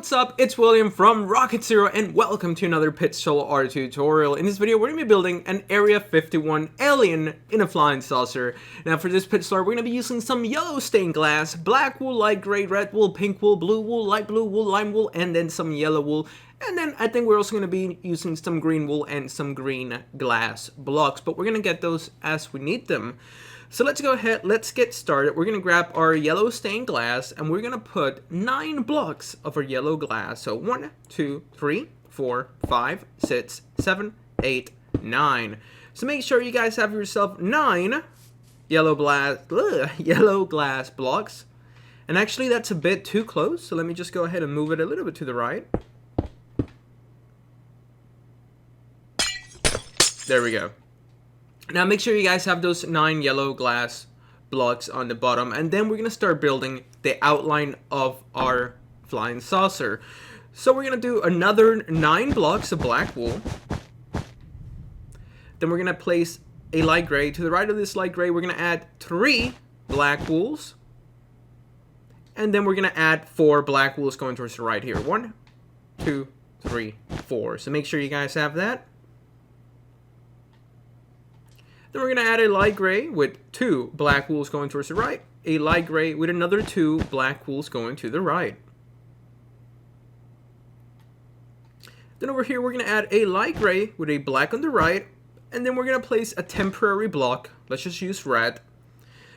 what's up? It's William from Rocket Zero and welcome to another pistol art tutorial. In this video, we're going to be building an Area 51 alien in a flying saucer. Now for this pistol art, we're going to be using some yellow stained glass, black wool, light gray, red wool, pink wool, blue wool, light blue wool, lime wool, and then some yellow wool. And then I think we're also going to be using some green wool and some green glass blocks, but we're going to get those as we need them. So let's go ahead, let's get started. We're going to grab our yellow stained glass and we're going to put 9 blocks of our yellow glass. So 1, 2, 3, 4, 5, 6, 7, 8, 9. So make sure you guys have yourself 9 yellow glass blocks. And actually that's a bit too close, so let me just go ahead and move it a little bit to the right. There we go. Now make sure you guys have those 9 yellow glass blocks on the bottom, and then we're going to start building the outline of our flying saucer. So we're going to do another 9 blocks of black wool. Then we're going to place a light gray. To the right of this light gray, we're going to add 3 black wools. And then we're going to add 4 black wools going towards the right here. 1, 2, 3, 4. So make sure you guys have that. Then we're going to add a light gray with 2 black wools going towards the right. A light gray with another 2 black wools going to the right. Then over here we're going to add a light gray with a black on the right. And then we're going to place a temporary block. Let's just use red.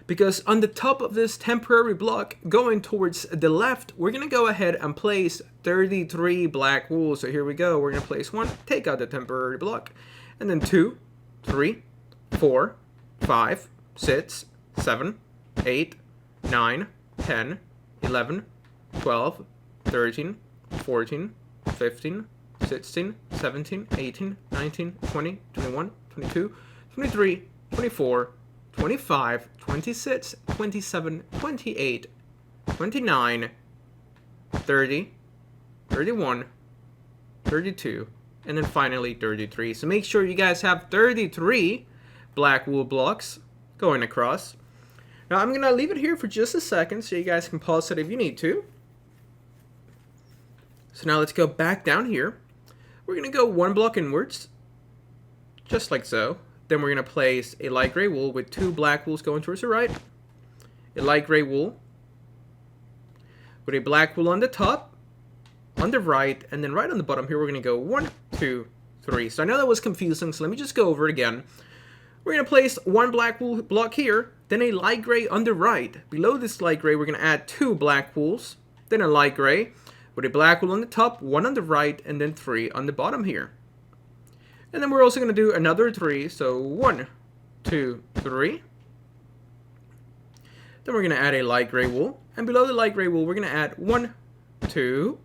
Because on the top of this temporary block going towards the left, we're going to go ahead and place 33 black wools. So here we go. We're going to place 1, take out the temporary block. And then 2, 3, 4, 5, 6, 7, 8, 9, 10, 11, 12, 13, 14, 15, 16, 17, 18, 19, 20, 21, 22, 23, 24, 25, 26, 27, 28, 29, 30, 31, 32, and then finally 33. So make sure you guys have 33 black wool blocks going across. Now I'm gonna leave it here for just a second so you guys can pause it if you need to. So now let's go back down here. We're gonna go 1 block inwards, just like so. Then we're gonna place a light gray wool with 2 black wools going towards the right, a light gray wool with a black wool on the top, on the right, and then right on the bottom here we're gonna go 1, 2, 3. So I know that was confusing, so let me just go over it again. We're going to place 1 black wool block here, then a light gray on the right. Below this light gray, we're going to add 2 black wools, then a light gray with a black wool on the top, 1 on the right, and then 3 on the bottom here. And then we're also going to do another 3, so 1, 2, 3. Then we're going to add a light gray wool, and below the light gray wool, we're going to add 1, 2,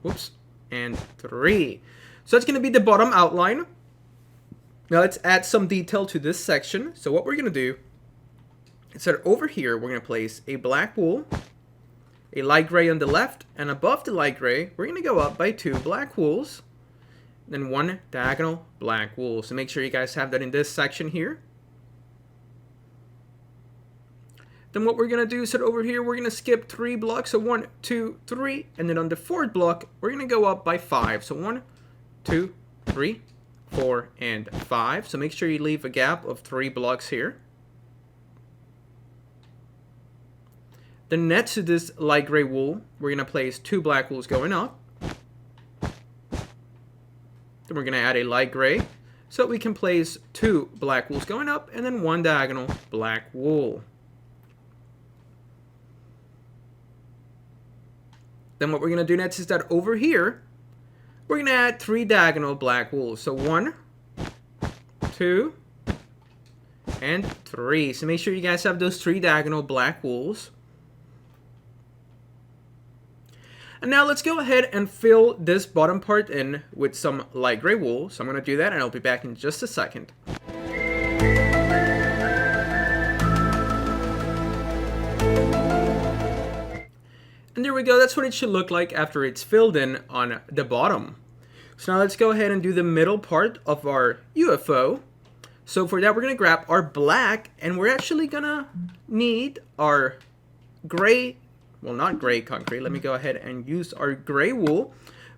and 3. So that's going to be the bottom outline. Now let's add some detail to this section. So what we're going to do is that over here, we're going to place a black wool, a light gray on the left, and above the light gray, we're going to go up by 2 black wools, then 1 diagonal black wool. So make sure you guys have that in this section here. Then what we're going to do is that over here, we're going to skip 3 blocks. So 1, 2, 3, and then on the 4th block, we're going to go up by 5. So 1, 2, 3, 4, and 5. So make sure you leave a gap of 3 blocks here. Then next to this light gray wool, we're going to place 2 black wools going up. Then we're going to add a light gray so we can place 2 black wools going up and then 1 diagonal black wool. Then what we're going to do next is that over here, we're going to add 3 diagonal black wools. So 1, 2, and 3. So make sure you guys have those 3 diagonal black wools. And now let's go ahead and fill this bottom part in with some light gray wool. So I'm going to do that and I'll be back in just a second. And there we go, that's what it should look like after it's filled in on the bottom. So now let's go ahead and do the middle part of our UFO. So for that, we're going to grab our black, and we're actually going to need our gray, well, not gray concrete. Let me go ahead and use our gray wool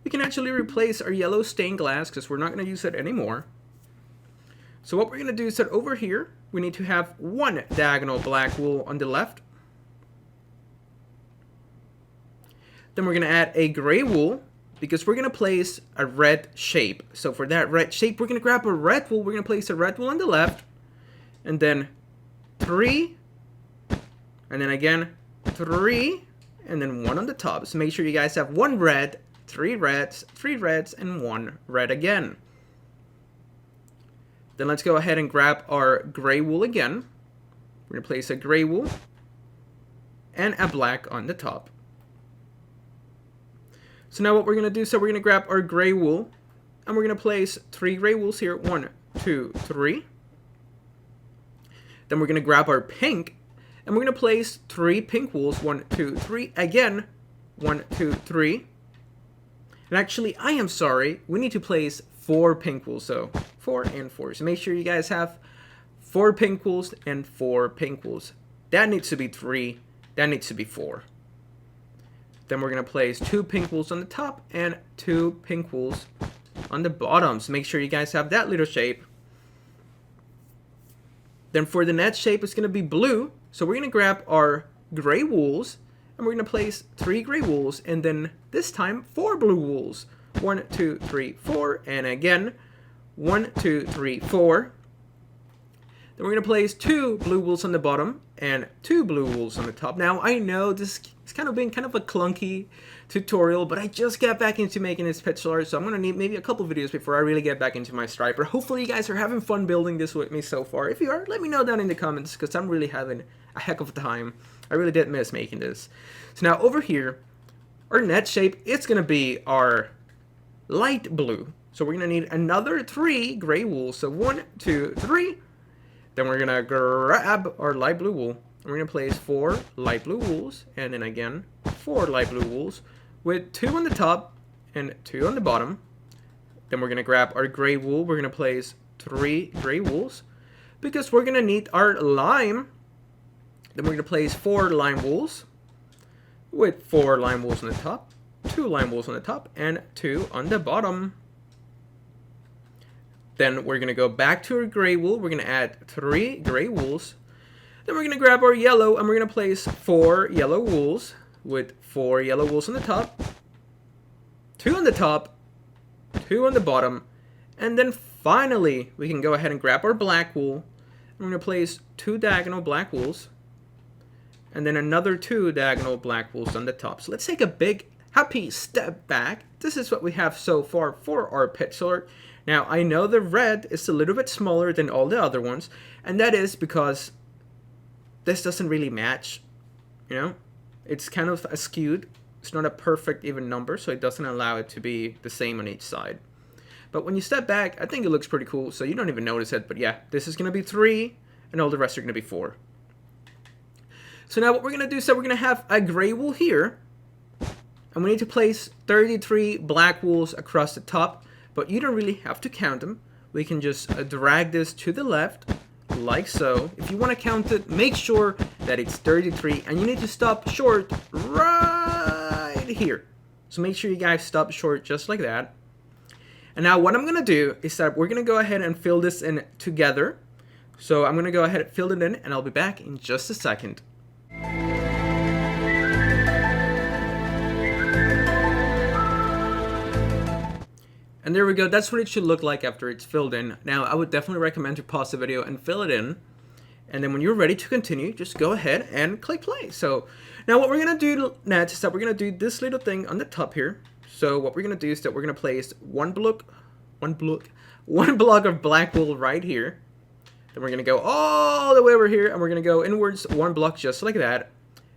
we can actually replace our yellow stained glass because we're not going to use it anymore. So what we're going to do is that over here, we need to have one diagonal black wool on the left. Then we're going to add a gray wool because we're going to place a red shape. So for that red shape, we're going to grab a red wool. We're going to place a red wool on the left. And then 3. And then again, 3. And then 1 on the top. So make sure you guys have 1 red, 3 reds, 3 reds, and 1 red again. Then let's go ahead and grab our gray wool again. We're going to place a gray wool and a black on the top. So now what we're going to do, so we're going to grab our gray wool and we're going to place 3 gray wools here. 1, 2, 3. Then we're going to grab our pink and we're going to place 3 pink wools. 1, 2, 3. Again, 1, 2, 3. And actually, I am sorry, we need to place 4 pink wools. So 4 and 4. So make sure you guys have 4 pink wools and 4 pink wools. That needs to be 3. That needs to be 4. Then we're going to place 2 pink wools on the top and 2 pink wools on the bottom. So make sure you guys have that little shape. Then for the net shape, it's going to be blue. So we're going to grab our gray wools and we're going to place 3 gray wools and then this time 4 blue wools. 1, 2, 3, 4. And again, 1, 2, 3, 4. Then we're going to place 2 blue wools on the bottom and 2 blue wools on the top. Now, I know this is kind of been kind of a clunky tutorial, but I just got back into making this pixel art, so I'm going to need maybe a couple videos before I really get back into my striper. Hopefully you guys are having fun building this with me so far. If you are, let me know down in the comments because I'm really having a heck of a time. I really did miss making this. So now over here, our net shape, it's going to be our light blue. So we're going to need another 3 gray wools. So 1, 2, 3. Then we're going to grab our light blue wool. And we're going to place 4 light blue wools. And then again, 4 light blue wools with 2 on the top and 2 on the bottom. Then we're going to grab our gray wool. We're going to place 3 gray wools because we're going to need our lime. Then we're going to place 4 lime wools with 4 lime wools on the top, 2 lime wools on the top, and 2 on the bottom. Then we're going to go back to our gray wool. We're going to add 3 gray wools. Then we're going to grab our yellow and we're going to place 4 yellow wools with 4 yellow wools on the top, 2 on the top, 2 on the bottom, and then finally we can go ahead and grab our black wool. We're going to place 2 diagonal black wools and then another 2 diagonal black wools on the top. So let's take a big happy step back. This is what we have so far for our pixel art. Now, I know the red is a little bit smaller than all the other ones, and that is because this doesn't really match, you know? It's kind of skewed. It's not a perfect even number, so it doesn't allow it to be the same on each side. But when you step back, I think it looks pretty cool, so you don't even notice it. But yeah, this is going to be 3, and all the rest are going to be 4. So now what we're going to do is that we're going to have a gray wool here, and we need to place 33 black wools across the top. But you don't really have to count them. We can just drag this to the left, like so. If you want to count it, make sure that it's 33, and you need to stop short right here. So make sure you guys stop short just like that. And now what I'm going to do is that we're going to go ahead and fill this in together. So I'm going to go ahead and fill it in, and I'll be back in just a second. And there we go, that's what it should look like after it's filled in. Now, I would definitely recommend to pause the video and fill it in. And then when you're ready to continue, just go ahead and click play. So, now what we're going to do next is that we're going to do this little thing on the top here. So, what we're going to do is that we're going to place one block of black wool right here. Then we're going to go all the way over here, and we're going to go inwards 1 block just like that.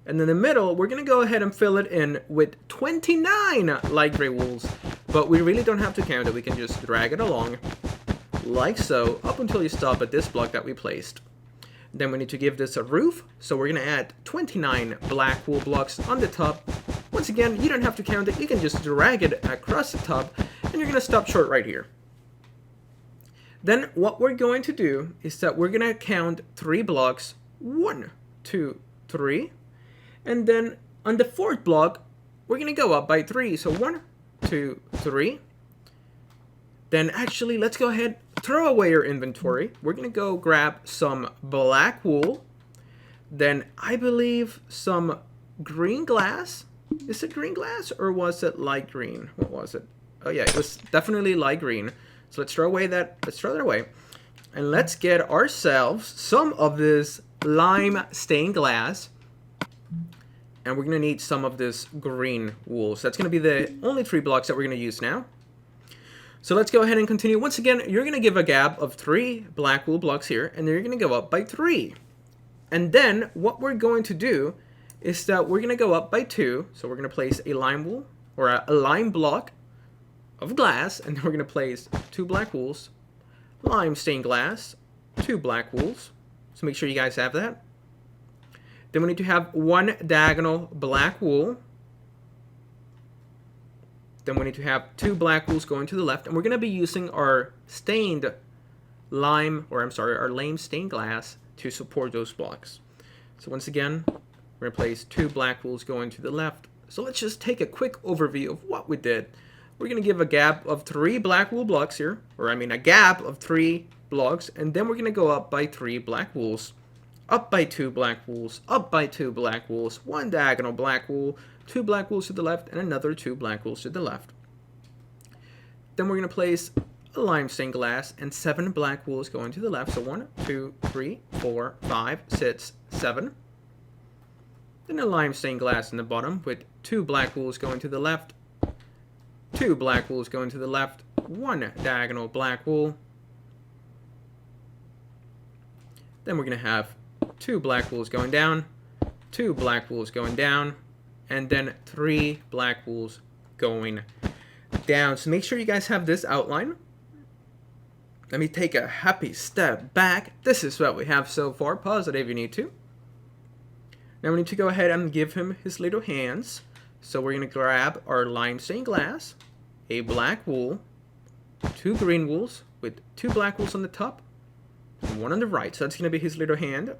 And in the middle, we're going to go ahead and fill it in with 29 light gray wools. But we really don't have to count it. We can just drag it along like so up until you stop at this block that we placed. Then we need to give this a roof. So we're going to add 29 black wool blocks on the top. Once again, you don't have to count it. You can just drag it across the top. And you're going to stop short right here. Then what we're going to do is that we're going to count 3 blocks. 1, 2, 3. And then on the 4th block, we're going to go up by 3. So 1, 2, 3. Then actually, let's go ahead, throw away your inventory. We're going to go grab some black wool. Then I believe some green glass. Is it green glass or was it light green? What was it? Oh yeah, it was definitely light green. So let's throw away that. Let's throw that away. And let's get ourselves some of this lime stained glass. And we're going to need some of this green wool. So that's going to be the only 3 blocks that we're going to use now. So let's go ahead and continue. Once again, you're going to give a gap of 3 black wool blocks here. And then you're going to go up by 3. And then what we're going to do is that we're going to go up by 2. So we're going to place a lime wool or a lime block of glass. And then we're going to place 2 black wools, lime stained glass, 2 black wools. So make sure you guys have that. Then we need to have 1 diagonal black wool. Then we need to have 2 black wools going to the left. And we're going to be using our stained lime, or I'm sorry, our lime stained glass to support those blocks. So once again, we're going to place 2 black wools going to the left. So let's just take a quick overview of what we did. We're going to give a gap of 3 black wool blocks here, or I mean a gap of 3 blocks, and then we're going to go up by 3 black wools, up by 2 black wools, up by 2 black wools, 1 diagonal black wool, 2 black wools to the left, and another 2 black wools to the left. Then we're going to place a lime stained glass and 7 black wools going to the left. So 1, 2, 3, 4, 5, 6, 7. Then a lime stained glass in the bottom with 2 black wools going to the left, 2 black wools going to the left, 1 diagonal black wool. Then we're going to have 2 black wools going down, 2 black wools going down, and then 3 black wools going down. So make sure you guys have this outline. Let me take a happy step back. This is what we have so far. Pause it if you need to. Now we need to go ahead and give him his little hands. So we're going to grab our lime stained glass, a black wool, 2 green wools with 2 black wools on the top, and 1 on the right. So that's going to be his little hand.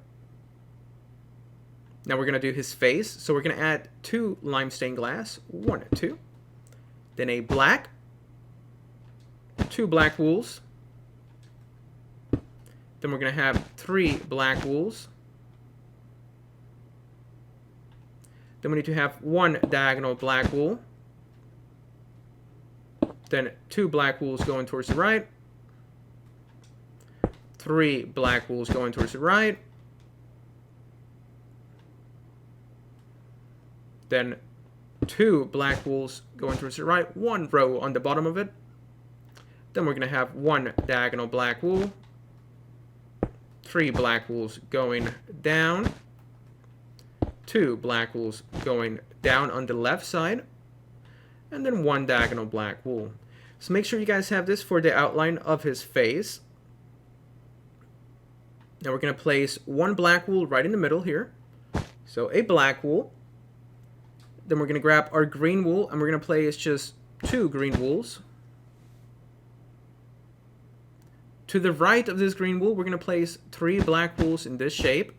Now we're going to do his face. So we're going to add 2 lime stained glass, 1, 2. Then a black, 2 black wools. Then we're going to have 3 black wools. Then we need to have 1 diagonal black wool. Then 2 black wools going towards the right. 3 black wools going towards the right. Then 2 black wools going towards the right, 1 row on the bottom of it. Then we're going to have 1 diagonal black wool, 3 black wools going down, 2 black wools going down on the left side, and then 1 diagonal black wool. So make sure you guys have this for the outline of his face. Now we're going to place 1 black wool right in the middle here. So a black wool. Then we're going to grab our green wool and we're going to place just 2 green wools. To the right of this green wool, we're going to place 3 black wools in this shape.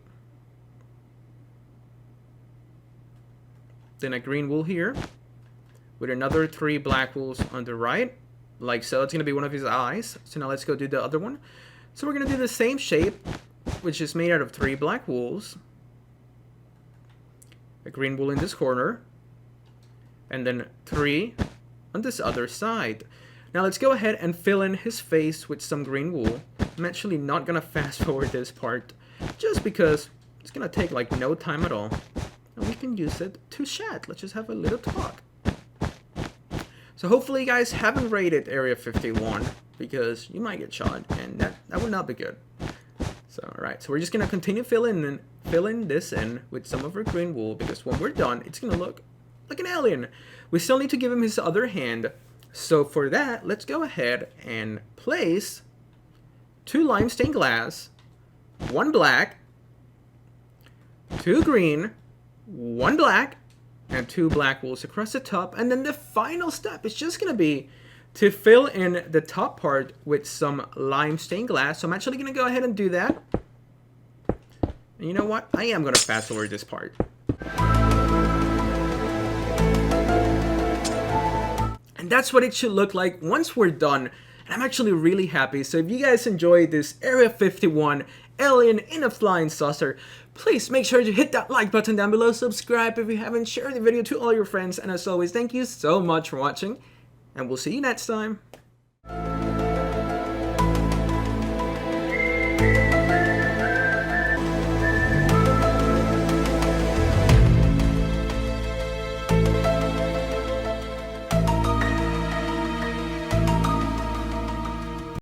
Then a green wool here with another 3 black wools on the right, like so. It's going to be one of his eyes. So now let's go do the other one. So we're going to do the same shape, which is made out of 3 black wools, a green wool in this corner, and then 3 on this other side. Now let's go ahead and fill in his face with some green wool. I'm actually not going to fast forward this part just because it's going to take like no time at all. And we can use it to chat. Let's just have a little talk. So hopefully you guys haven't raided Area 51 because you might get shot and that would not be good. So alright, so we're just going to continue filling this in with some of our green wool because when we're done, it's going to look like an alien. We still need to give him his other hand. So for that, let's go ahead and place 2 lime stained glass, 1 black, 2 green, 1 black, and 2 black wools across the top. And then the final step is just going to be to fill in the top part with some lime stained glass. So I'm actually going to go ahead and do that. And you know what? I am going to fast forward this part. And that's what it should look like once we're done. And I'm actually really happy. So if you guys enjoyed this Area 51 alien in a flying saucer, please make sure to hit that like button down below, subscribe if you haven't, share the video to all your friends, and as always, thank you so much for watching, and we'll see you next time.